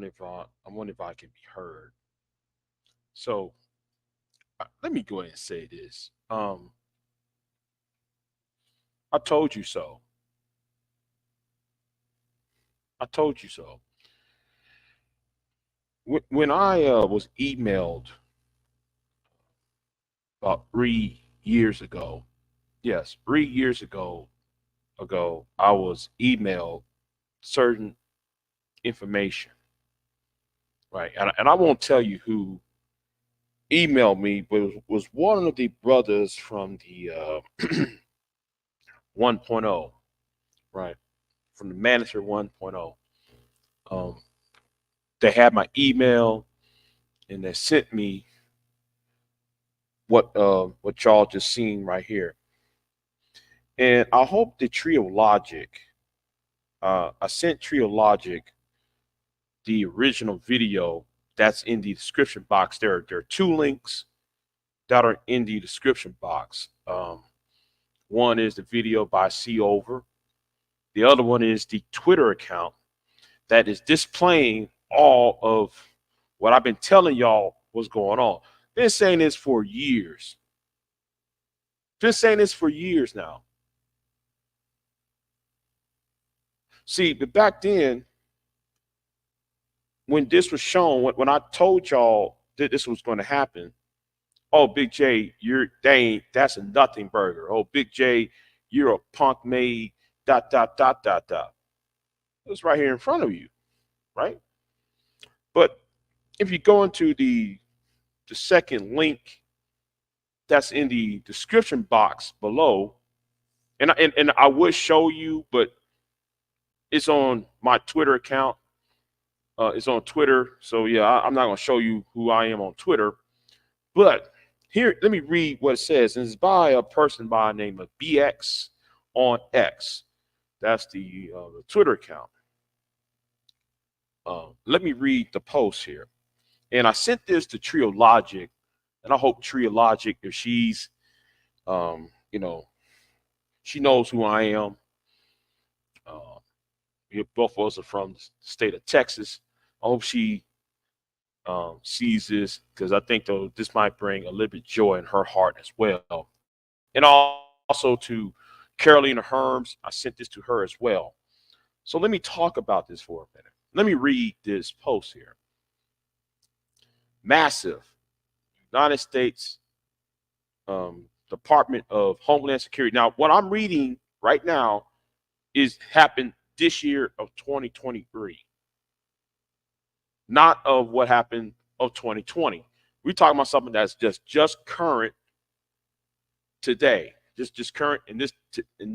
I wonder if I can be heard. So let me go ahead and say this. I told you so. I told you so. When I was emailed about 3 years ago, yes, 3 years ago, I was emailed certain information, right? And I won't tell you who emailed me, but it was one of the brothers from the 1.0, right? From the Manager 1.0. Um, they had my email and they sent me what y'all just seen right here. And I hope the Trio Logic, I sent Trio Logic the original video that's in the description box. There are two links that are in the description box. One is the video by C Over. The other one is the Twitter account that is displaying all of what I've been telling y'all was going on. Been saying this for years. Been saying this for years now. See, but back then, when this was shown, when I told y'all that this was going to happen, oh, Big J, that's a nothing burger. Oh, Big J, you're a punk made dot dot dot dot dot. It's right here in front of you, right? But if you go into the second link that's in the description box below, and I would show you, but it's on my Twitter account. It's on Twitter, so yeah, I'm not gonna show you who I am on Twitter. But here, let me read what it says, and it's by a person by the name of BX on X. That's the Twitter account. Let me read the post here, and I sent this to Trio Logic, and I hope Trio Logic, if she's, you know, she knows who I am. Uh, both of us are from the state of Texas. I hope she sees this because I think though this might bring a little bit joy in her heart as well. And also to Carolina Herms, I sent this to her as well. So let me talk about this for a minute. Let me read this post here. Massive United States Department of Homeland Security. Now, what I'm reading right now is happened this year of 2023, not of what happened of 2020. We're talking about something that's just current today, just current in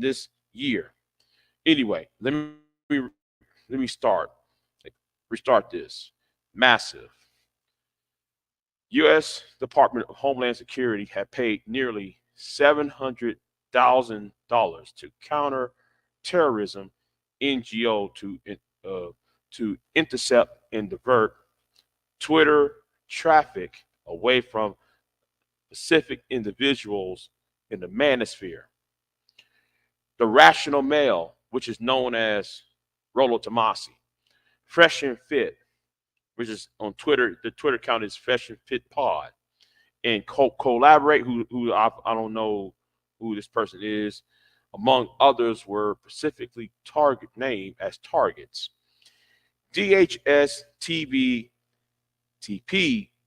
this year. Anyway, let me restart this. Massive. U.S. Department of Homeland Security had paid nearly $700,000 to counter terrorism NGO to intercept and divert Twitter traffic away from specific individuals in the manosphere. The Rational Male, which is known as Rolo Tomasi, Fresh and Fit, which is on Twitter. The Twitter account is Fresh and Fit Pod, and Collaborate, who I don't know who this person is, among others, were specifically named as targets. DHS TP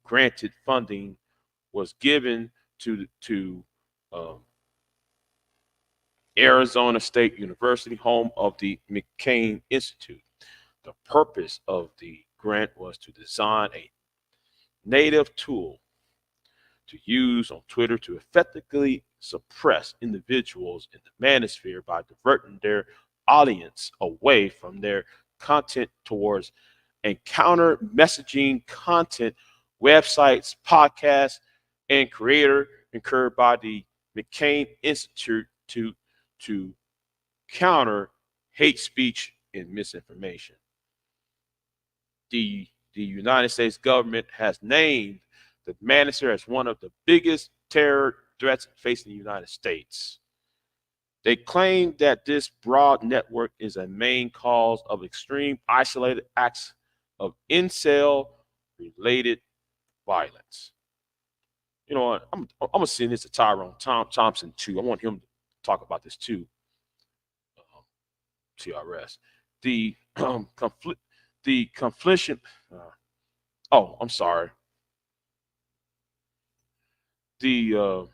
granted funding was given to um, Arizona State University, home of the McCain Institute. The purpose of the grant was to design a native tool to use on Twitter to effectively suppress individuals in the manosphere by diverting their audience away from their content towards encounter messaging content, websites, podcasts, and creator incurred by the McCain Institute to counter hate speech and misinformation. The United States government has named the Manosphere as one of the biggest terror threats facing the United States. They claim that this broad network is a main cause of extreme isolated acts of incel-related violence. You know what? I'm gonna send this to Thompson too. I want him to talk about this too. TRS. The conflict, the confliction. Oh, I'm sorry. The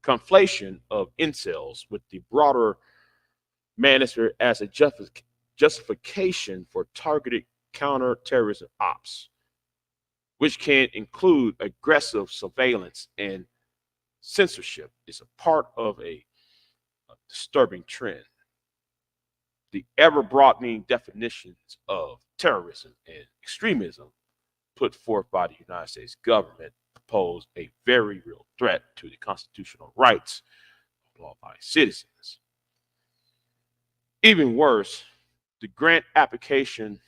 conflation of incels with the broader manosphere as a justification for targeted counterterrorism ops, which can include aggressive surveillance and censorship, is a part of a disturbing trend. The ever broadening definitions of terrorism and extremism put forth by the United States government pose a very real threat to the constitutional rights of law-abiding citizens. Even worse, the grant application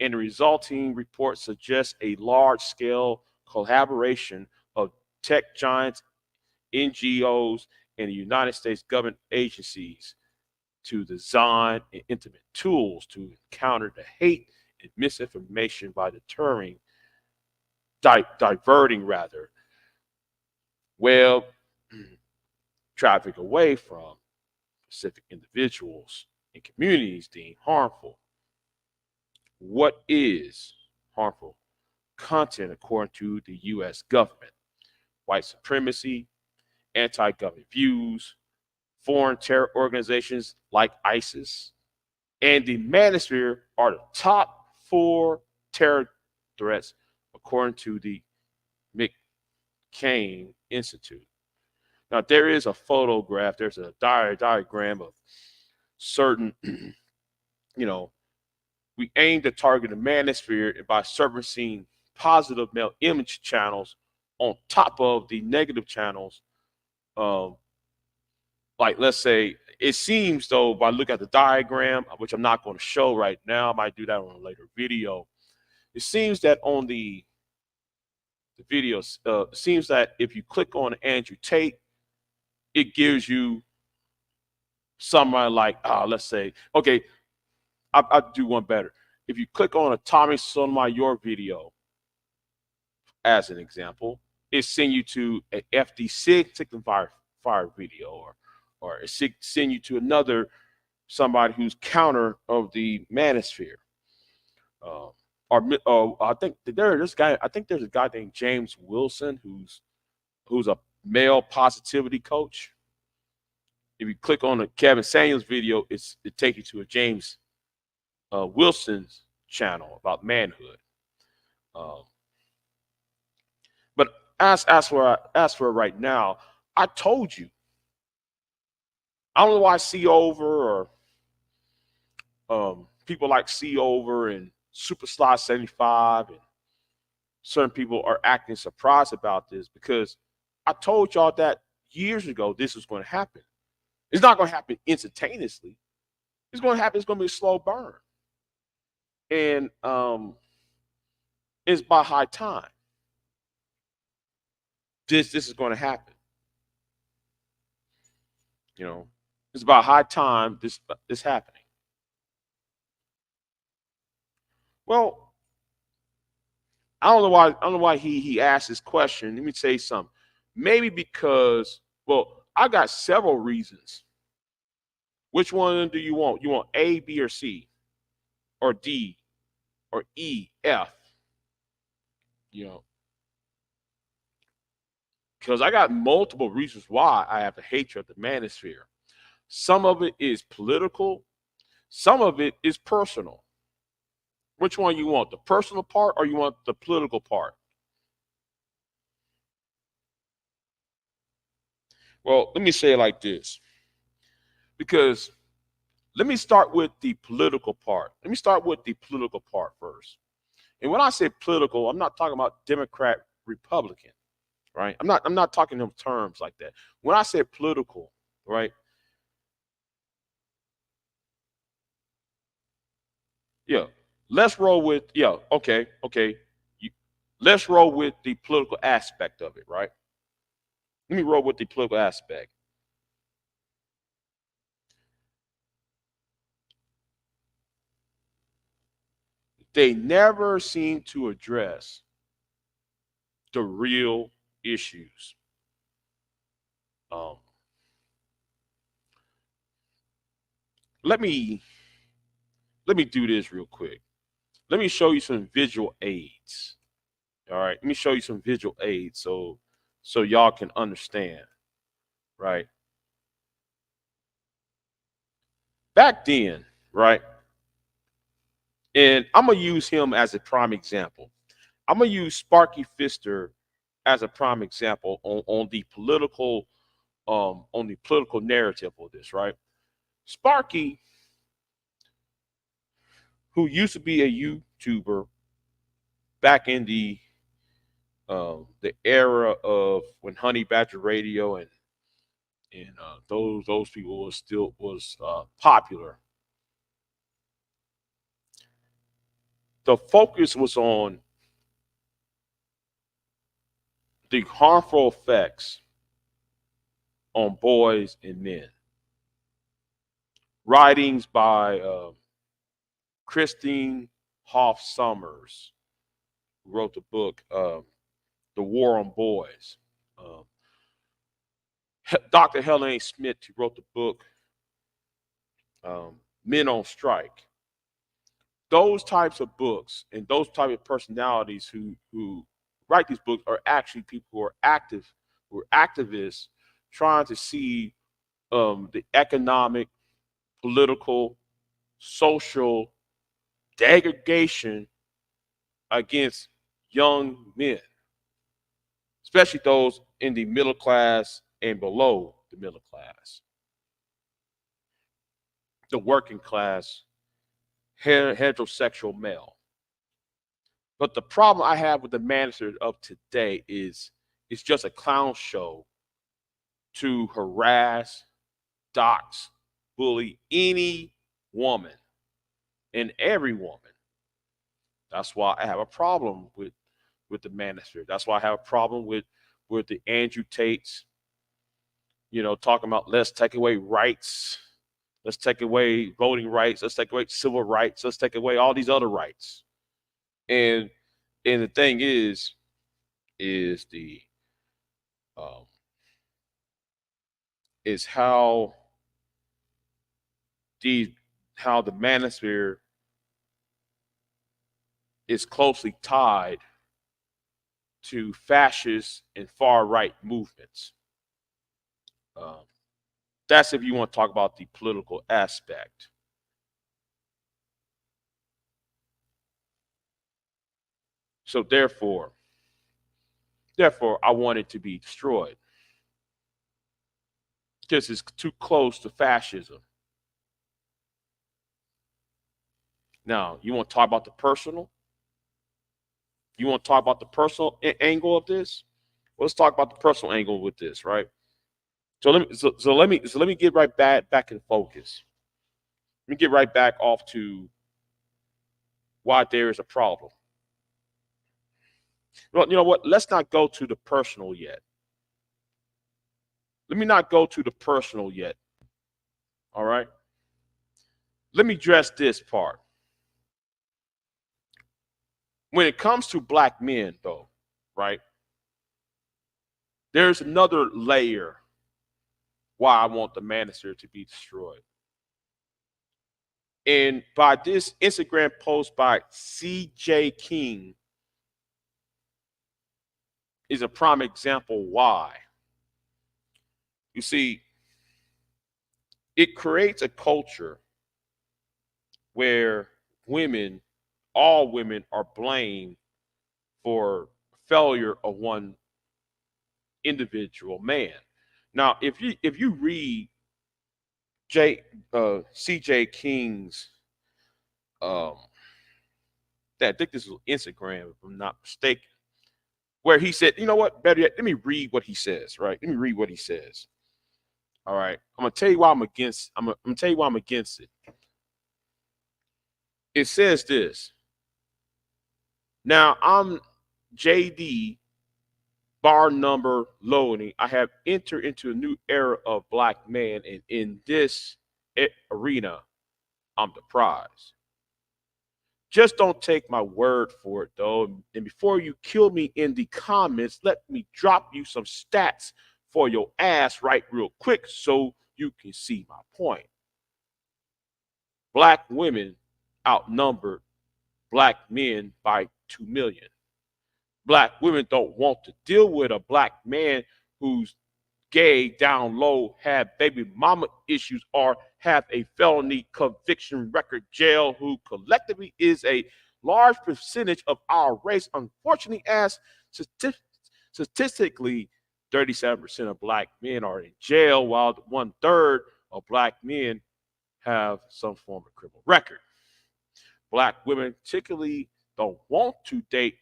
and the resulting report suggests a large-scale collaboration of tech giants, NGOs, and the United States government agencies to design and implement tools to counter the hate and misinformation by diverting rather web traffic away from specific individuals and communities deemed harmful. What is harmful content according to the US government? White supremacy, anti-government views, foreign terror organizations like ISIS, and the Manosphere are the top 4 terror threats according to the McCain Institute. Now, there is a photograph, there's a diagram of certain, you know, we aim to target the manosphere by servicing positive male image channels on top of the negative channels. Um, like, let's say, it seems though, by looking at the diagram, which I'm not going to show right now, I might do that on a later video. It seems that on the videos, it seems that if you click on Andrew Tate, it gives you somewhere like, let's say, okay, I'll do one better. If you click on a Tommy Sotomayor video, as an example, it send you to an FD6 fire video, or it send you to another somebody who's counter of the manosphere. I think there's guy. I think there's a guy named James Wilson who's a male positivity coach. If you click on the Kevin Samuels video, it takes you to a James Wilson's channel about manhood. Um, but as for right now, I told you. I don't know why See Over or people like See Over and Super Slot 75 and certain people are acting surprised about this, because I told y'all that years ago this was going to happen. It's not going to happen instantaneously. It's going to happen. It's going to be a slow burn, and it's by high time. This is going to happen. You know, it's about high time this happening. Well, I don't know why he asked this question. Let me say something. Maybe because, well, I got several reasons. Which one do you want? You want A, B, or C, or D, or E, F? You know, because I got multiple reasons why I have a hatred of the manosphere. Some of it is political. Some of it is personal. Which one you want? The personal part or you want the political part? Well, let me say it like this. Because let me start with the political part. Let me start with the political part first. And when I say political, I'm not talking about Democrat, Republican, right? I'm not talking in terms like that. When I say political, right? Yeah. Let's roll with, yeah, okay. You, let's roll with the political aspect of it, right? Let me roll with the political aspect. They never seem to address the real issues. Um, let me let me do this real quick. Let me show you some visual aids. All right, let me show you some visual aids so y'all can understand. Right, back then, right, and I'm gonna use him as a prime example. I'm gonna use Sparky Fister as a prime example on the political narrative of this, right? Sparky, who used to be a YouTuber back in the era of when Honey Badger Radio and those people was popular. The focus was on the harmful effects on boys and men. Writings by Christine Hoff Summers, who wrote the book "The War on Boys." Um, Dr. Helen A. Smith, who wrote the book "Men on Strike." Those types of books and those type of personalities who write these books are actually people who are activists trying to see the economic, political, social degradation against young men, especially those in the middle class and below the middle class, the working class, heterosexual male. But the problem I have with the manager of today is it's just a clown show to harass, dox, bully any woman and every woman. That's why I have a problem with the manosphere. That's why I have a problem with the Andrew Tates, talking about let's take away rights, let's take away voting rights, let's take away civil rights, let's take away all these other rights. And and the thing is the um, is the how the manosphere is closely tied to fascist and far right movements. Um, that's if you want to talk about the political aspect. So therefore, I want it to be destroyed because it's too close to fascism. Now, you want to talk about the personal? You want to talk about the personal angle of this? Let's talk about the personal angle with this, right? So let me get right back in focus. Let me get right back off to why there is a problem. Well, you know what? Let's not go to the personal yet. Let me not go to the personal yet. All right. Let me address this part. When it comes to black men, though, right? There's another layer why I want the manosphere to be destroyed. And by this Instagram post by CJ King is a prime example why. You see, it creates a culture where women, all women, are blamed for failure of one individual man. Now, if you read J CJ King's um I think this was Instagram, if I'm not mistaken, where he said, you know what, better yet, let me read what he says, right? Let me read what he says. All right. I'm gonna tell you why I'm gonna tell you why I'm against it. It says this. Now I'm JD bar number loading. I have entered into a new era of black man, and in this arena, I'm the prize. Just don't take my word for it, though. And before you kill me in the comments, let me drop you some stats for your ass right real quick so you can see my point. Black women outnumber black men by 2 million. Black women don't want to deal with a black man who's gay, down low, have baby mama issues, or have a felony conviction record, jail, who collectively is a large percentage of our race. Unfortunately, as statistically, 37% of black men are in jail, while 1/3 of black men have some form of criminal record. Black women particularly don't want to date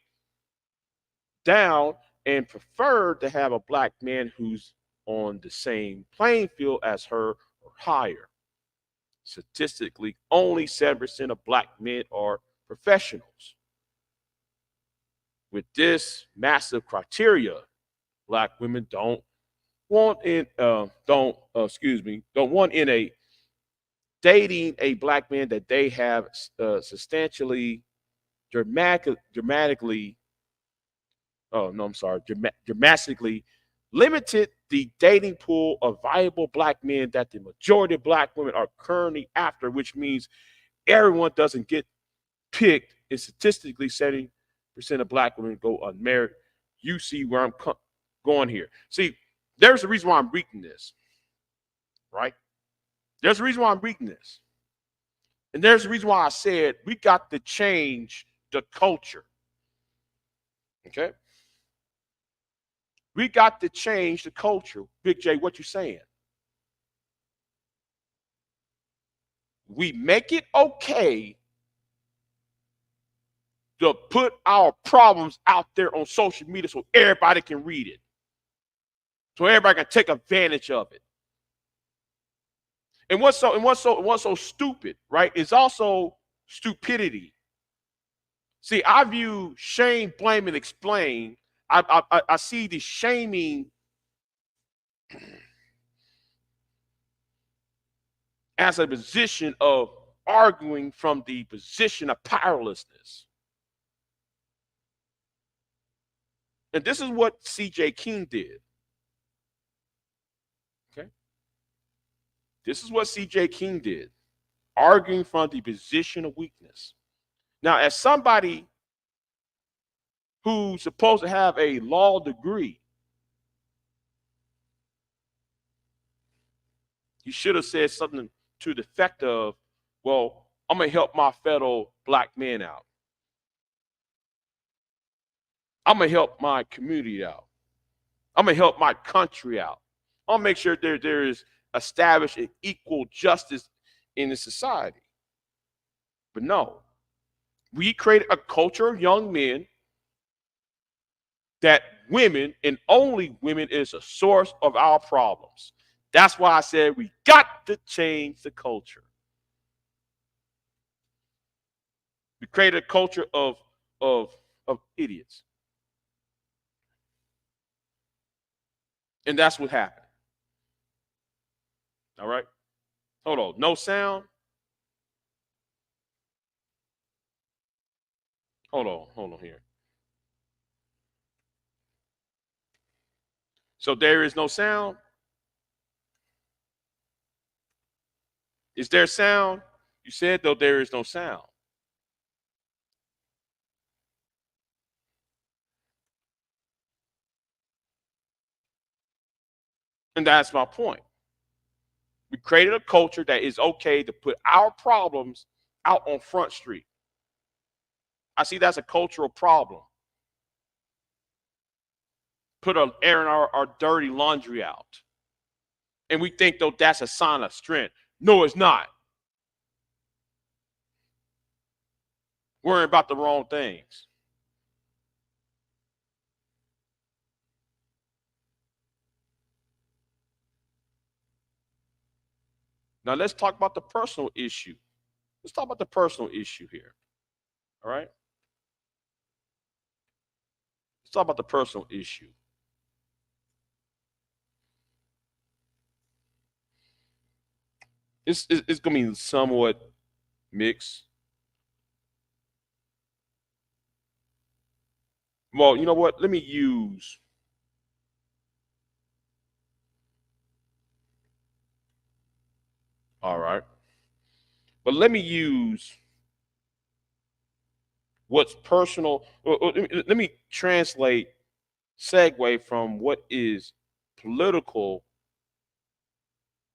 down and prefer to have a black man who's on the same playing field as her or higher. Statistically, only 7% of black men are professionals. With this massive criteria, black women don't want in don't want in a dating a black man that they have substantially dramatically oh no, I'm sorry, dramatically limited the dating pool of viable black men that the majority of black women are currently after, which means everyone doesn't get picked. And statistically, 70% of black women go unmarried. You see where I'm going here. See, there's a reason why I'm reading this, right? There's a reason why I'm reading this. And there's a reason why I said we got to change the culture. Okay? We got to change the culture. Big J, what you saying? We make it okay to put our problems out there on social media so everybody can read it. So everybody can take advantage of it. And what's so stupid, right? Is also stupidity. See, I view shame, blame, and explain. I see the shaming as a position of arguing from the position of powerlessness. And this is what C.J. King did. Okay? This is what C.J. King did, arguing from the position of weakness. Now, as somebody who's supposed to have a law degree, he should have said something to the effect of, well, I'm going to help my fellow black men out. I'm going to help my community out. I'm going to help my country out. I'll make sure there is established an equal justice in the society. But no, we created a culture of young men that women and only women is a source of our problems. That's why I said we got to change the culture. We created a culture of idiots. And that's what happened. All right. Hold on. No sound. Hold on here. So there is no sound. Is there sound? You said, though, there is no sound. And that's my point. We created a culture that is okay to put our problems out on Front Street. I see that's a cultural problem. Put airing our dirty laundry out. And we think, though, that's a sign of strength. No, it's not. Worrying about the wrong things. Now let's talk about the personal issue. Let's talk about the personal issue here. All right? Let's talk about the personal issue. It's going to be somewhat mixed. Well, you know what? Let me use. All right, but let me use what's personal. Let me translate, segue from what is political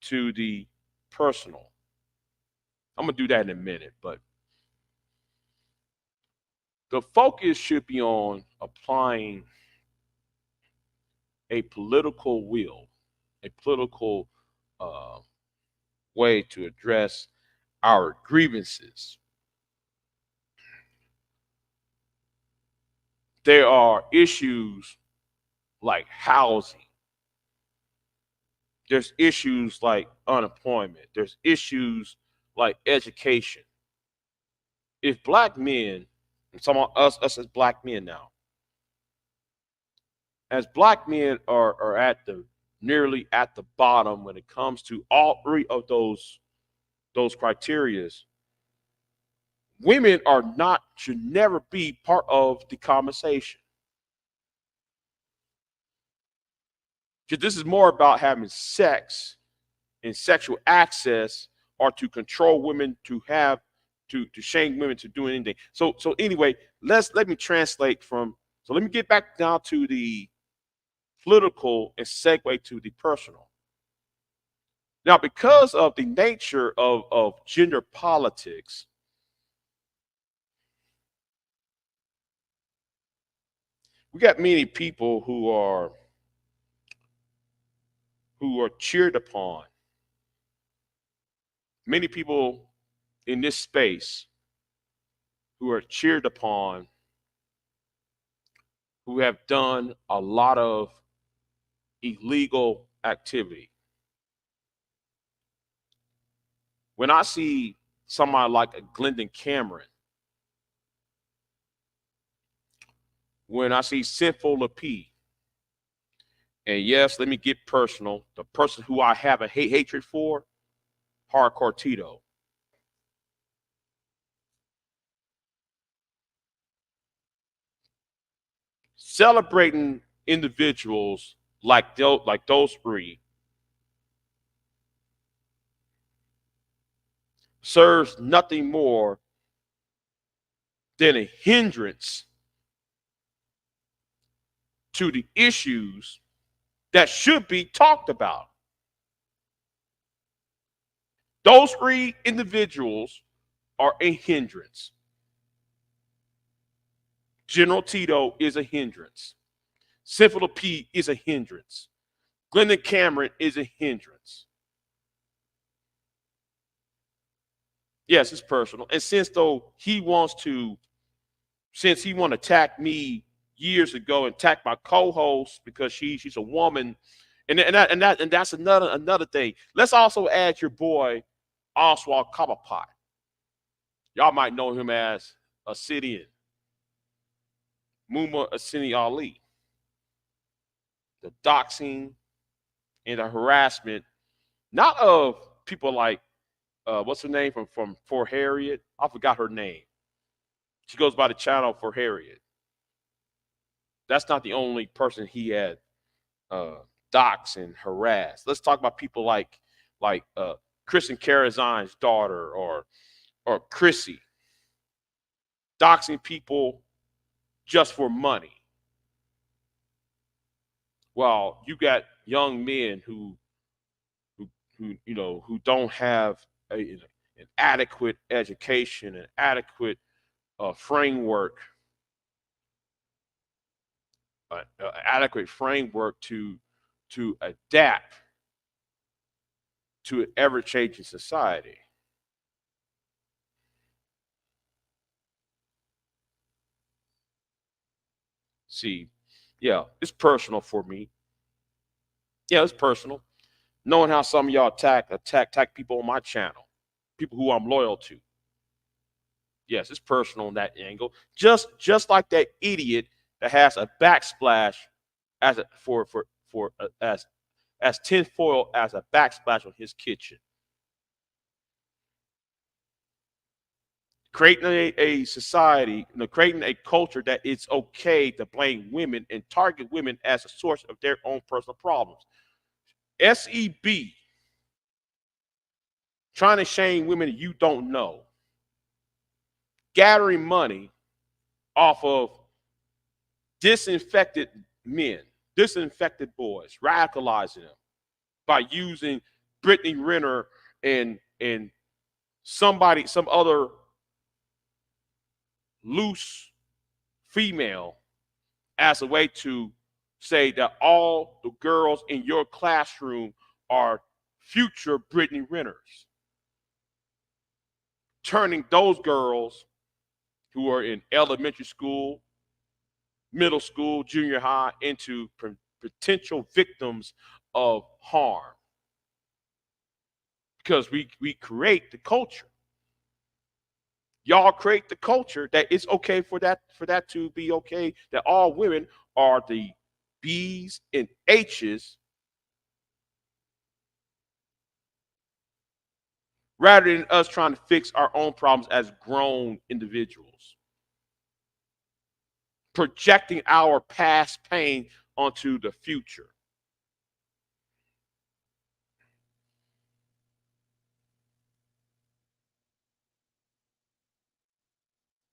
to the personal. I'm gonna do that in a minute, but the focus should be on applying a political will, a political uh, way to address our grievances. There are issues like housing. There's issues like unemployment. There's issues like education. If black men, some of us as black men now, as black men are at the nearly at the bottom when it comes to all three of those criterias, women are not should never be part of the conversation. Because this is more about having sex and sexual access or to control women to have to shame women to do anything. So anyway, let me translate from so let me get back down to the political and segue to the personal. Now, because of the nature of gender politics, we got many people who are cheered upon. Many people in this space who are cheered upon, who have done a lot of illegal activity. When I see somebody like a Glendon Cameron, when I see Sinful P, and yes, let me get personal, the person who I have a hatred for, Hardcore Tito, celebrating individuals like those three serves nothing more than a hindrance to the issues that should be talked about. Those three individuals are a hindrance. General Tito is a hindrance. Sinful P is a hindrance. Glendon Cameron is a hindrance. Yes, it's personal. And since he want to attack me years ago and attack my co-host because she's a woman, and that's another thing. Let's also add your boy Oswald Cobblepot. Y'all might know him as Assyrian, Muma Assini Ali. The doxing and the harassment, not of people like what's her name from For Harriet? I forgot her name. She goes by the channel For Harriet. That's not the only person he had doxed and harassed. Let's talk about people like Kristen Karazine's daughter or Chrissy, doxing people just for money. Well, you got young men who don't have an adequate education, an adequate adequate framework to adapt to an ever-changing society. See, yeah, it's personal for me. Yeah, it's personal. Knowing how some of y'all attack people on my channel, people who I'm loyal to. Yes, it's personal on that angle. Just like that idiot that has a backsplash as a, for as tinfoil as a backsplash on his kitchen. creating a society, creating a culture that it's okay to blame women and target women as a source of their own personal problems. SEB, trying to shame women you don't know, gathering money off of disinfected men, disinfected boys, radicalizing them by using Brittany Renner and some other loose female as a way to say that all the girls in your classroom are future Brittany Renners, turning those girls who are in elementary school, middle school, junior high into potential victims of harm, because we create the culture. Y'all create the culture that it's okay for that to be okay, that all women are the B's and H's, rather than us trying to fix our own problems as grown individuals, projecting our past pain onto the future.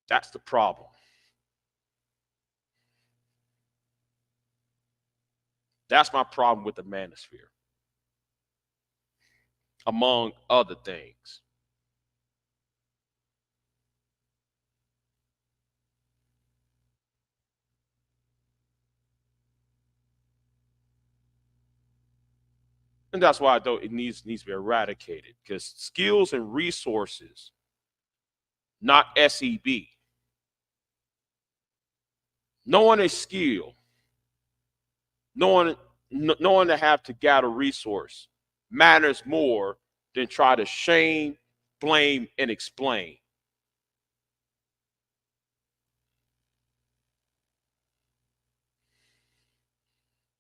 That's the problem. That's my problem with the manosphere, among other things. And that's why though it needs to be eradicated, because skills and resources, not SEB. Knowing a skill, knowing knowing to have to gather resource matters more than try to shame, blame, and explain.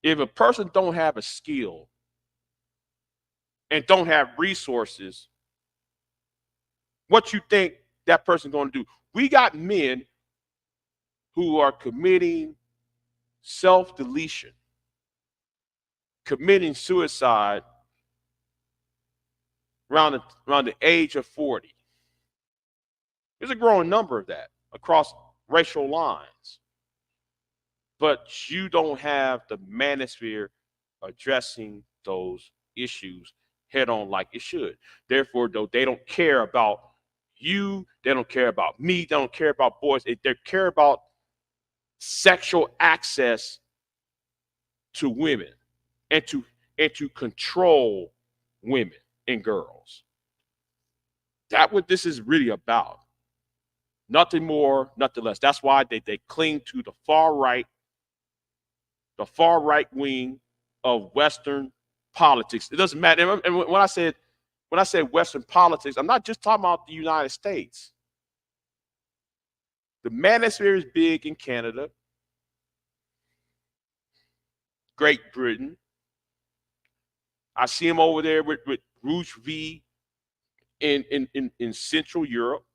If a person don't have a skill and don't have resources, what you think that person going to do? We got men who are committing self-deletion, committing suicide around the age of 40. There's a growing number of that across racial lines. But you don't have the manosphere addressing those issues head on like it should. Therefore, though, they don't care about you, they don't care about me, they don't care about boys, they care about sexual access to women and to control women and girls. That's what this is really about. Nothing more, nothing less. That's why they cling to the far right wing of Western politics. It doesn't matter. And when I said Western politics, I'm not just talking about the United States. The manosphere is big in Canada, Great Britain. I see them over there with Rouge V in Central Europe.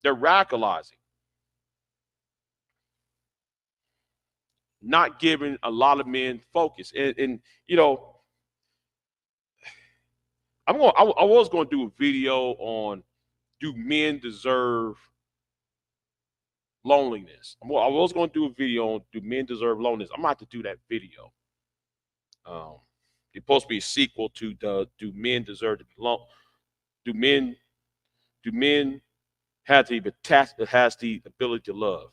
They're radicalizing, not giving a lot of men focus. And you know, I was going to do a video on, do men deserve loneliness? I was going to do a video on, do men deserve loneliness? I'm about to do that video. It's supposed to be a sequel to the Do Men Deserve to Be Alone? Do men have the ability to love?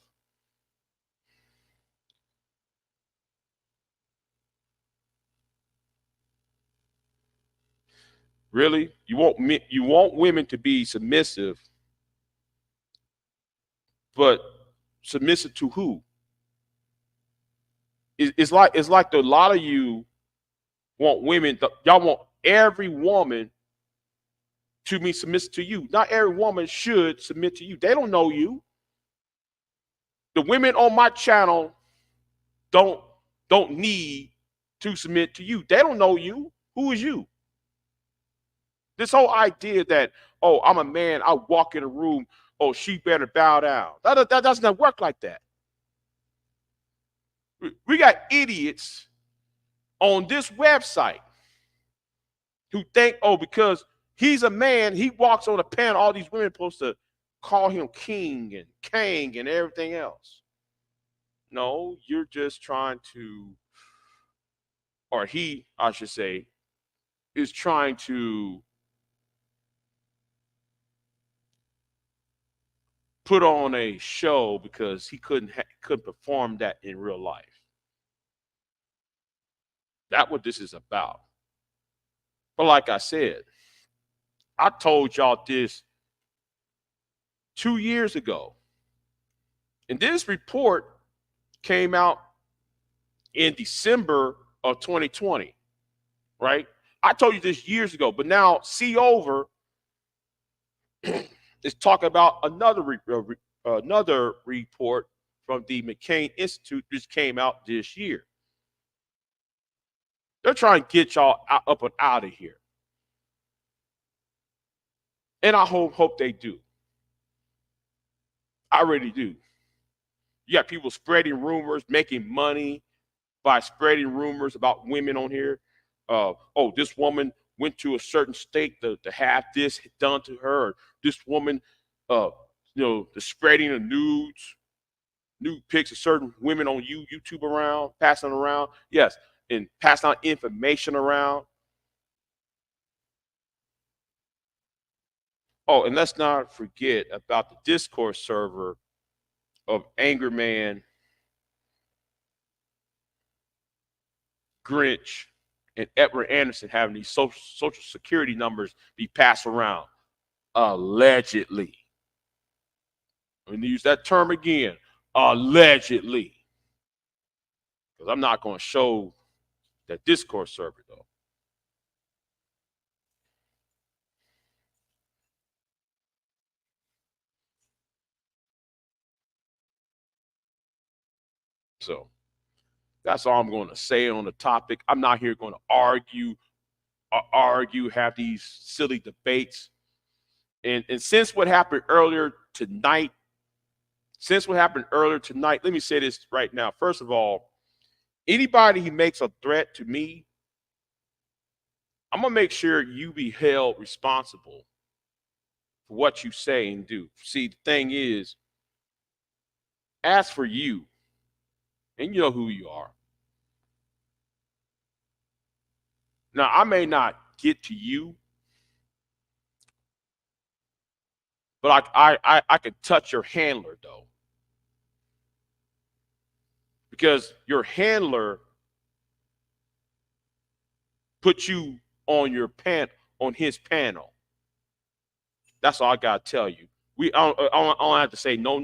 Really? You want women to be submissive, but submissive to who? It's like a lot of you want women. Y'all want every woman to be submissive to you. Not every woman should submit to you. They don't know you. The women on my channel don't don't need to submit to you. They don't know you. Who is you? This whole idea that, oh, I'm a man, I walk in a room, oh, she better bow down. That doesn't work like that. We got idiots on this website who think, oh, because he's a man, he walks on a panel, all these women are supposed to call him king and king and everything else. No, you're just trying to, or he, I should say, is trying to put on a show because he couldn't perform that in real life. That's what this is about. But like I said, I told y'all this 2 years ago. And this report came out in December of 2020, right? I told you this years ago, but now CoVa is talking about another report from the McCain Institute, which came out this year. They're trying to get y'all up and out of here. And I hope they do. I really do. You got people spreading rumors, making money by spreading rumors about women on here. Oh, this woman went to a certain state to have this done to her. Or this woman, the spreading of nude pics of certain women on YouTube around, passing around. Yes, and passing out information around. Oh, and let's not forget about the Discord server of Angry Man, Grinch, and Edward Anderson having these social security numbers be passed around. Allegedly. I'm going to use that term again. Allegedly. Because I'm not going to show that Discord server, though. So that's all I'm going to say on the topic. I'm not here going to argue, have these silly debates. And since what happened earlier tonight, let me say this right now. First of all, anybody who makes a threat to me, I'm going to make sure you be held responsible for what you say and do. See, the thing is, as for you, and you know who you are. Now, I may not get to you, but I can touch your handler, though. Because your handler put you on on his panel. That's all I gotta tell you. I don't have to say no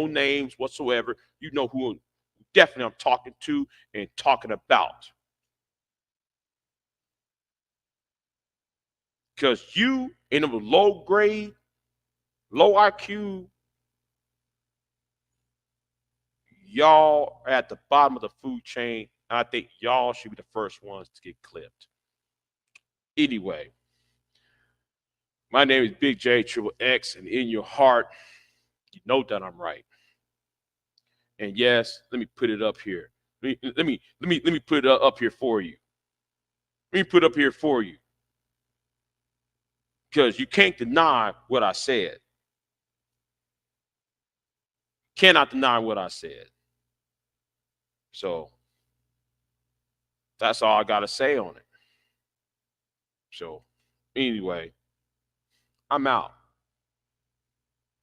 names whatsoever. You know who definitely I'm talking to and talking about. Because you in a low grade, low IQ, y'all are at the bottom of the food chain. I think y'all should be the first ones to get clipped. Anyway, my name is Big J Triple X, and in your heart, you know that I'm right. And yes, let me put it up here. Let me put it up here for you. Let me put it up here for you. Because you can't deny what I said. Cannot deny what I said. So that's all I gotta say on it. So anyway, I'm out.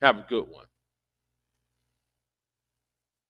Have a good one.